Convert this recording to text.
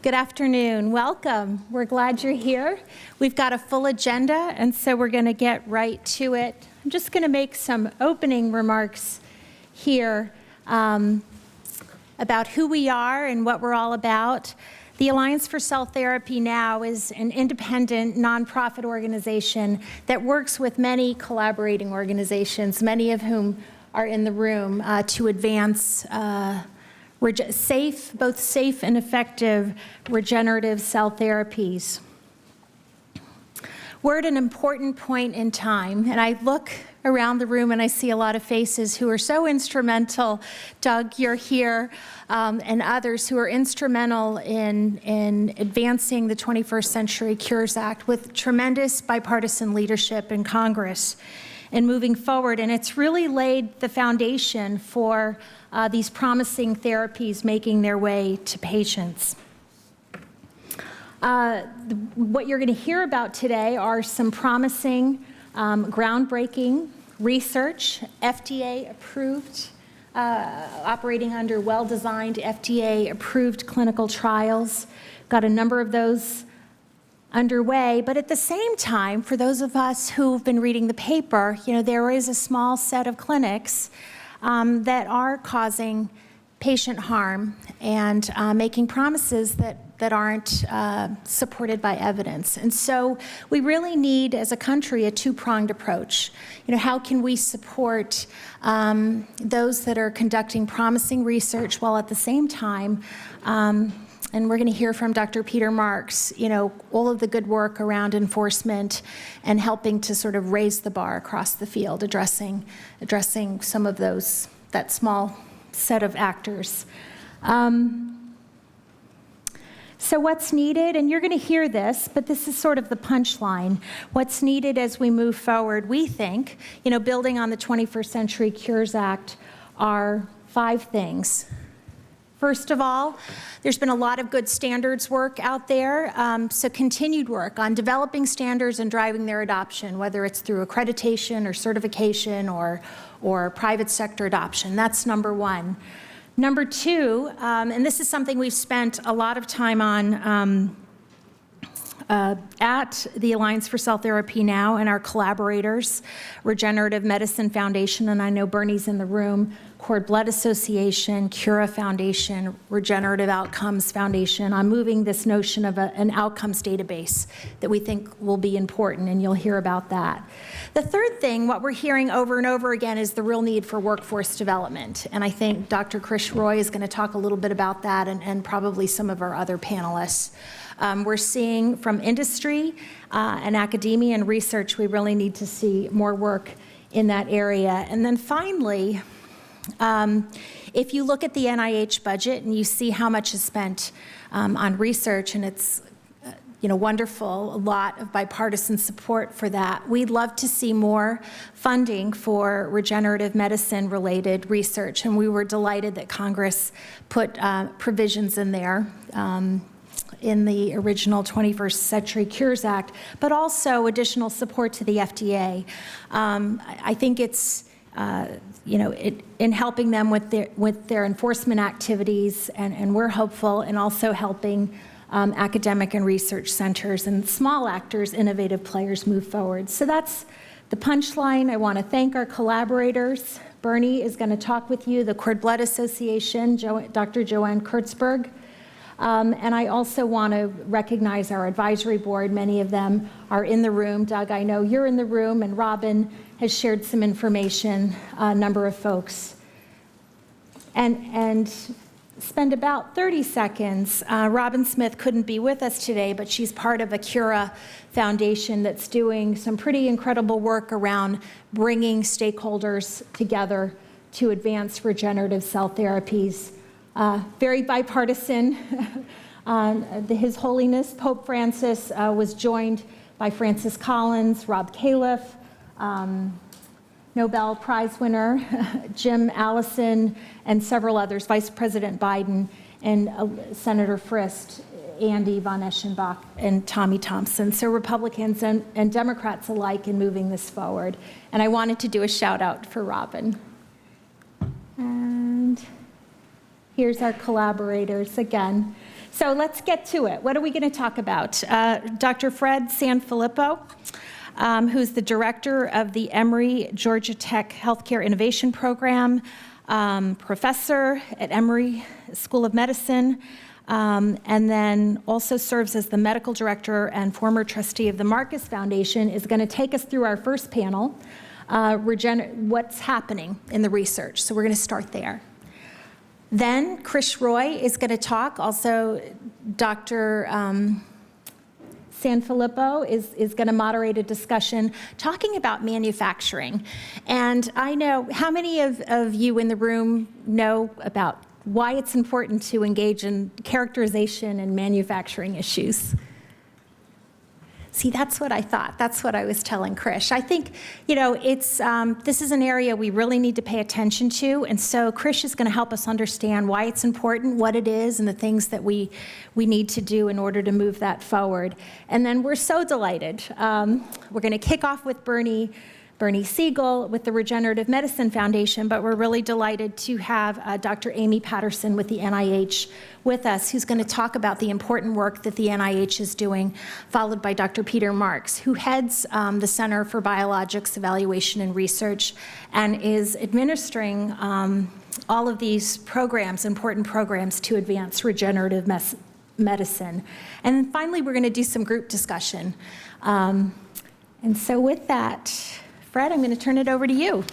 Good afternoon. Welcome. We're glad you're here. We've got a full agenda, and so we're going to get right to it. I'm just going to make some opening remarks here about who we are and what we're all about. The Alliance for Cell Therapy now is an independent, nonprofit organization that works with many collaborating organizations, many of whom are in the room, to advance both safe and effective regenerative cell therapies. We're at an important point in time, and I look around the room and I see a lot of faces who are so instrumental. Doug, you're here, and others who are instrumental in advancing the 21st Century Cures Act with tremendous bipartisan leadership in Congress and moving forward. And it's really laid the foundation for these promising therapies making their way to patients. What you're going to hear about today are some promising, groundbreaking research, FDA-approved, operating under well-designed FDA-approved clinical trials. Got a number of those underway, but at the same time, for those of us who've been reading the paper, there is a small set of clinics that are causing patient harm and making promises that aren't supported by evidence. And so we really need, as a country, a two-pronged approach. How can we support those that are conducting promising research while at the same time, and we're going to hear from Dr. Peter Marks, all of the good work around enforcement and helping to sort of raise the bar across the field, addressing some of that small set of actors. So what's needed, and you're going to hear this, but this is sort of the punchline. What's needed as we move forward, we think, building on the 21st Century Cures Act, are 5 things. First of all, there's been a lot of good standards work out there, so continued work on developing standards and driving their adoption, whether it's through accreditation or certification or private sector adoption. That's number 1. Number 2, and this is something we've spent a lot of time on at the Alliance for Cell Therapy now and our collaborators, Regenerative Medicine Foundation, and I know Bernie's in the room, Cord Blood Association, Cura Foundation, Regenerative Outcomes Foundation, on moving this notion of an outcomes database that we think will be important, and you'll hear about that. The third thing, what we're hearing over and over again, is the real need for workforce development, and I think Dr. Krish Roy is going to talk a little bit about that, and probably some of our other panelists. We're seeing from industry and academia and research, we really need to see more work in that area. And then finally, if you look at the NIH budget and you see how much is spent on research, and it's wonderful, a lot of bipartisan support for that, we'd love to see more funding for regenerative medicine-related research, and we were delighted that Congress put provisions in there in the original 21st Century Cures Act, but also additional support to the FDA. I think it's in helping them with their enforcement activities, and we're hopeful, and also helping academic and research centers and small actors, innovative players move forward. So that's the punchline. I want to thank our collaborators. Bernie is going to talk with you, the Cord Blood Association, Dr. Joanne Kurtzberg. And I also want to recognize our advisory board. Many of them are in the room. Doug, I know you're in the room, and Robin has shared some information, a number of folks. And spend about 30 seconds. Robin Smith couldn't be with us today, but she's part of a Cura Foundation that's doing some pretty incredible work around bringing stakeholders together to advance regenerative cell therapies. Very bipartisan. His Holiness Pope Francis was joined by Francis Collins, Rob Califf, Nobel Prize winner Jim Allison, and several others, Vice President Biden, and Senator Frist, Andy von Eschenbach, and Tommy Thompson. So Republicans and Democrats alike in moving this forward. And I wanted to do a shout out for Robin. And here's our collaborators again. So let's get to it. What are we going to talk about? Dr. Fred Sanfilippo, who's the director of the Emory Georgia Tech Healthcare Innovation Program, professor at Emory School of Medicine, and then also serves as the medical director and former trustee of the Marcus Foundation, is going to take us through our first panel, what's happening in the research. So we're going to start there. Then Chris Roy is going to talk. Also, Dr. Sanfilippo is going to moderate a discussion talking about manufacturing. And I know, how many of you in the room know about why it's important to engage in characterization and manufacturing issues? See, that's what I thought. That's what I was telling Krish. I think, this is an area we really need to pay attention to, and so Krish is going to help us understand why it's important, what it is, and the things that we need to do in order to move that forward. And then we're so delighted. We're going to kick off with Bernie Siegel with the Regenerative Medicine Foundation, but we're really delighted to have Dr. Amy Patterson with the NIH with us, who's going to talk about the important work that the NIH is doing, followed by Dr. Peter Marks, who heads the Center for Biologics Evaluation and Research and is administering all of these programs, important programs to advance regenerative medicine. And then finally, we're going to do some group discussion. And so with that, Fred, I'm going to turn it over to you.